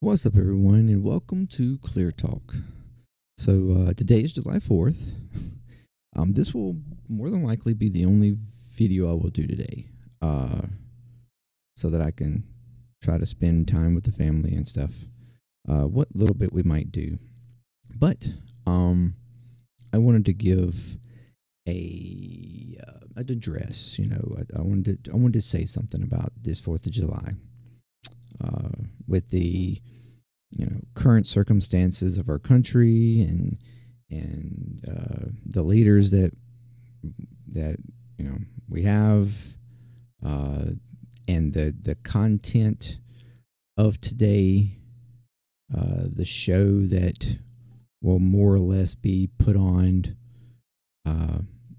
What's up, everyone, and welcome to ClearTalk. So today is July 4th. This will more than likely be the only video I will do today, so that I can try to spend time with the family and stuff. What little bit we might do, but I wanted to give an address. I wanted to say something about this 4th of July. With the current circumstances of our country and the leaders that we have, and the content of today, the show that will more or less be put on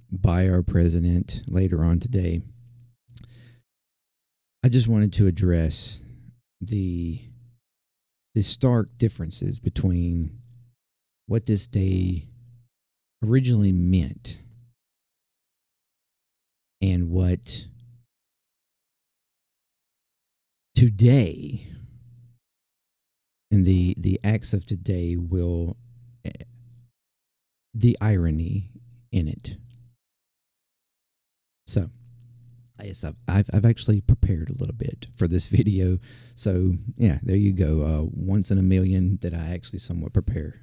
by our president later on today. I just wanted to address the stark differences between what this day originally meant and what today and the acts of today will, the irony in it. So yes, I've actually prepared a little bit for this video. So yeah, there you go. Once in a million that I actually somewhat prepare.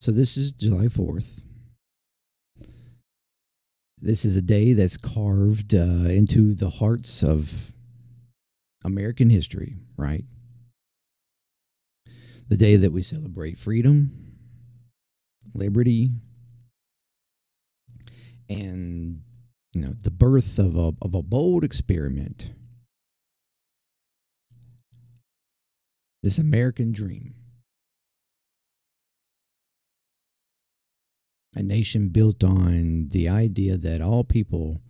So this is July 4th. This is a day that's carved into the hearts of American history, right? The day that we celebrate freedom, liberty, and the birth of a bold experiment, this American dream, a nation built on the idea that all people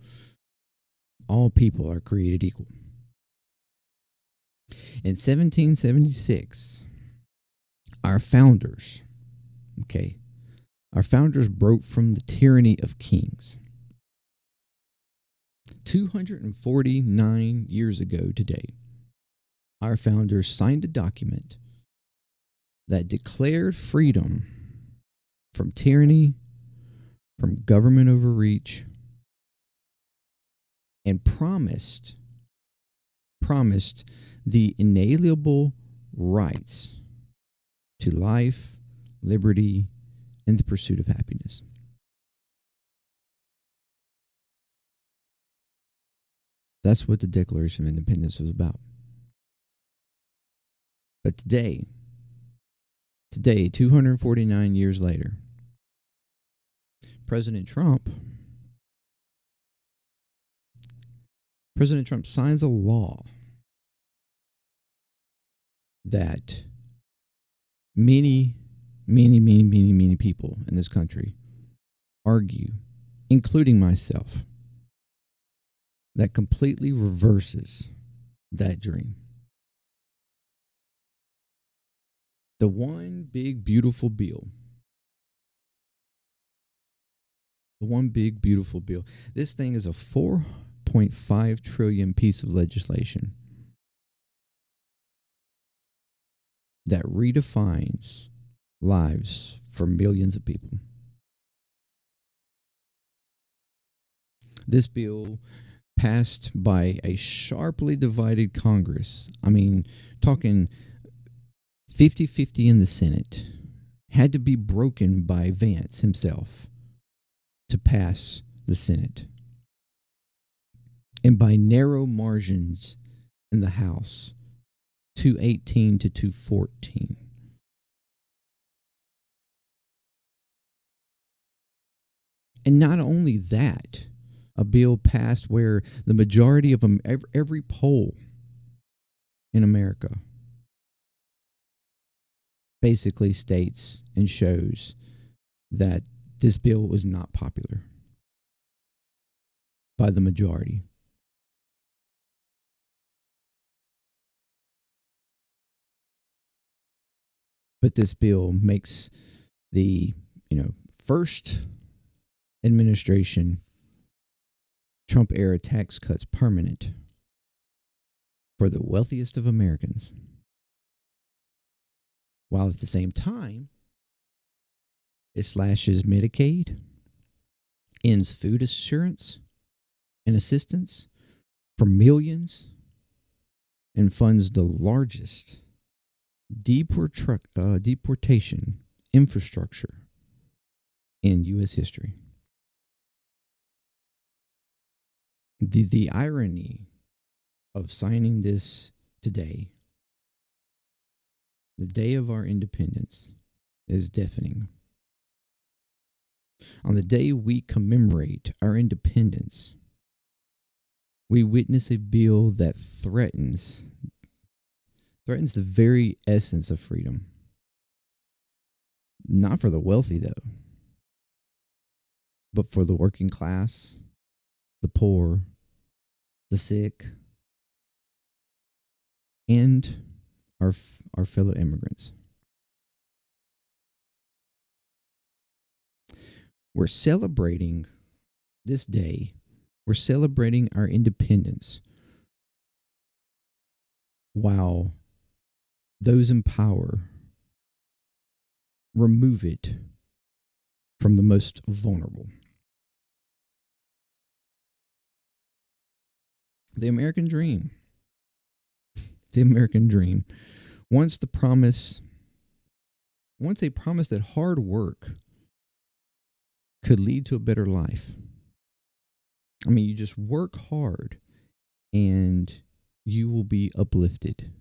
are created equal. In 1776, our founders broke from the tyranny of kings. 249 years ago today, our founders signed a document that declared freedom from tyranny, from government overreach, and promised the inalienable rights to life, liberty, and the pursuit of happiness. That's what the Declaration of Independence was about. But today, 249 years later, President Trump signs a law that many people in this country argue, including myself, that completely reverses that dream. The one big beautiful bill. This thing is a 4.5 trillion piece of legislation that redefines lives for millions of people. This bill passed by a sharply divided Congress. I mean, talking 50-50 in the Senate, had to be broken by Vance himself to pass the Senate, and by narrow margins in the House, 218 to 214. And not only that, a bill passed where the majority of every poll in America basically states and shows that this bill was not popular by the majority. But this bill makes the first administration Trump era tax cuts permanent for the wealthiest of Americans, while at the same time, it slashes Medicaid, ends food assurance and assistance for millions, and funds the largest deportation infrastructure in U.S. history. The irony of signing this today, the day of our independence, is deafening. On the day we commemorate our independence, we witness a bill that threatens the very essence of freedom. Not for the wealthy, though, but for the working class, the poor, the sick, and our fellow immigrants. We're celebrating this day. We're celebrating our independence while those in power remove it from the most vulnerable. The American dream. The American dream. Once a promise that hard work could lead to a better life. I mean, you just work hard and you will be uplifted.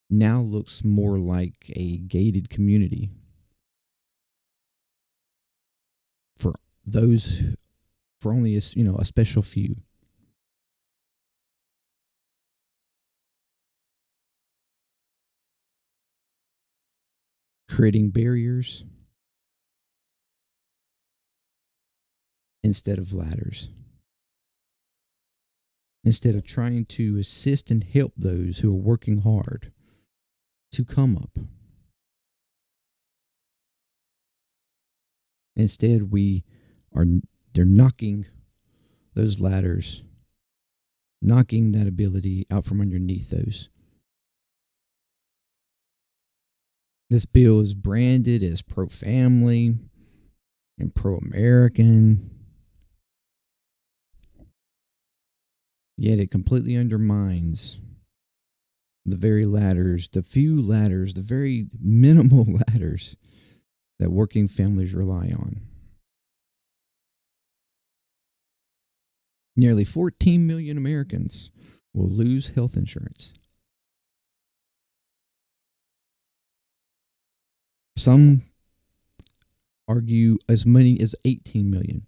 Now looks more like a gated community for only a special few. Creating barriers instead of ladders. Instead of trying to assist and help those who are working hard to come up. Instead, they're knocking those ladders, knocking that ability out from underneath those. This bill is branded as pro-family and pro-American, yet it completely undermines the very ladders, the few ladders, the very minimal ladders that working families rely on. Nearly 14 million Americans will lose health insurance. Some argue as many as 18 million.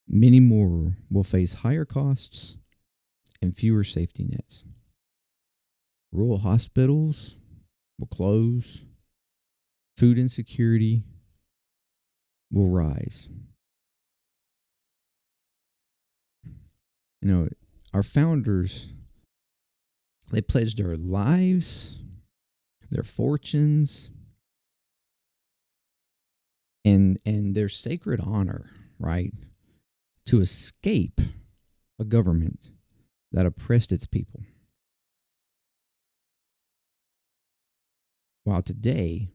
Many more will face higher costs and fewer safety nets. Rural hospitals will close. Food insecurity will rise. Our founders, they pledged their lives, their fortunes, and their sacred honor, right, to escape a government that oppressed its people. While today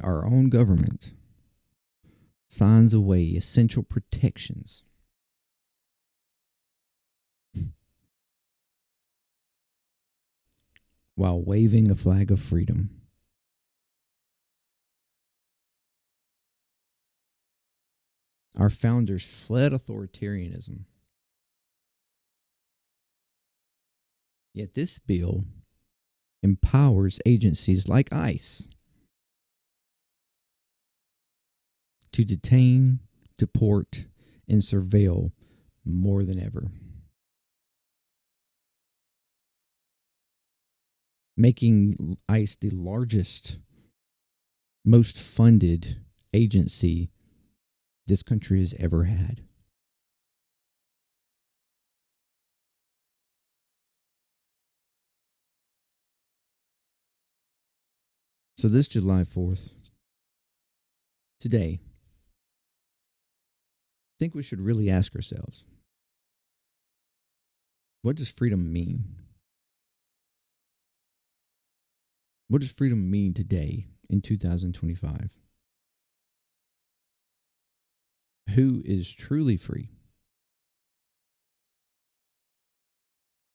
our own government signs away essential protections while waving a flag of freedom. Our founders fled authoritarianism. Yet this bill empowers agencies like ICE to detain, deport, and surveil more than ever, making ICE the largest, most funded agency this country has ever had. So this July 4th, today, I think we should really ask ourselves, what does freedom mean? What does freedom mean today in 2025? Who is truly free?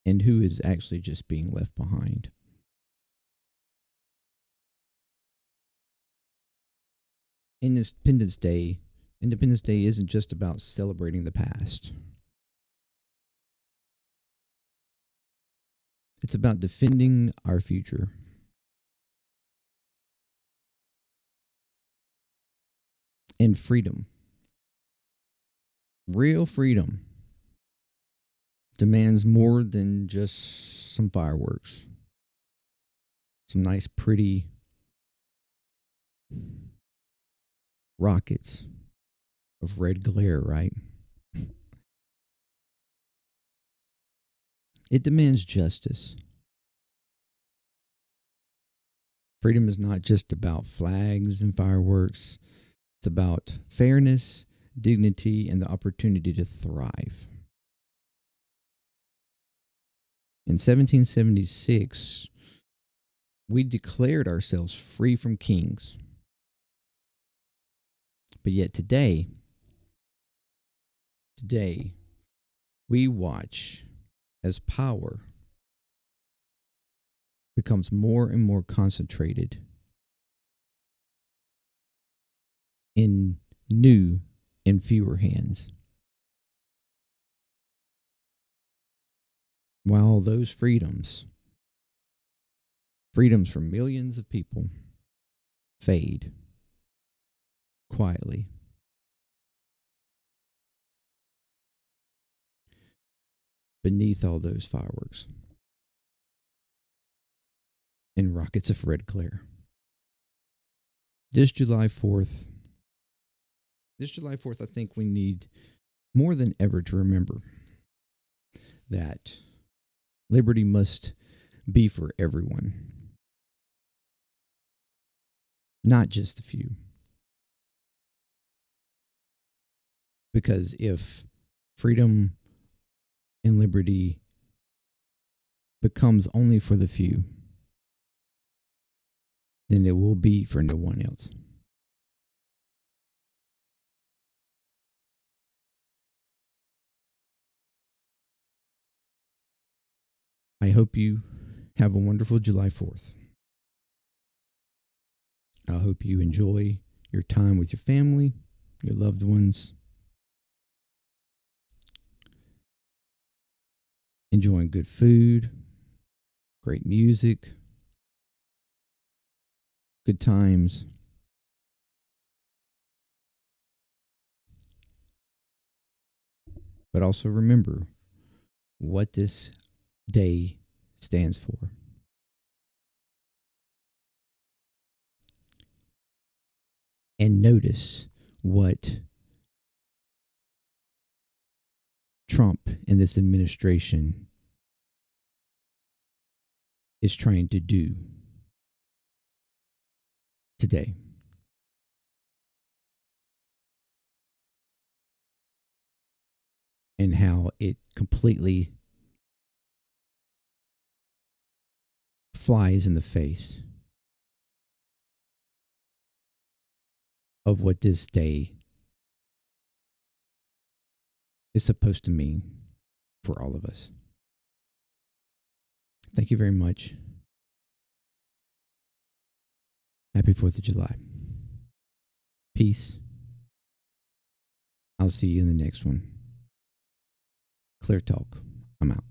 And who is actually just being left behind? Independence Day isn't just about celebrating the past. It's about defending our future. And freedom. Real freedom demands more than just some fireworks. Some nice, pretty rockets of red glare, right? It demands justice. Freedom is not just about flags and fireworks. It's about fairness, dignity, and the opportunity to thrive. In 1776, we declared ourselves free from kings. But yet today, we watch as power becomes more and more concentrated in new and fewer hands. While those freedoms for millions of people, fade quietly. Beneath all those fireworks and rockets of red glare. This July 4th, I think we need more than ever to remember that liberty must be for everyone, not just a few. Because if freedom and liberty becomes only for the few, then it will be for no one else. I hope you have a wonderful July 4th. I hope you enjoy your time with your family, your loved ones, enjoying good food, great music, good times. But also remember what this day stands for. And notice what Trump and this administration is trying to do today. And how it completely flies in the face of what this day is supposed to mean for all of us. Thank you very much. Happy 4th of July. Peace. I'll see you in the next one. ClearTalk. I'm out.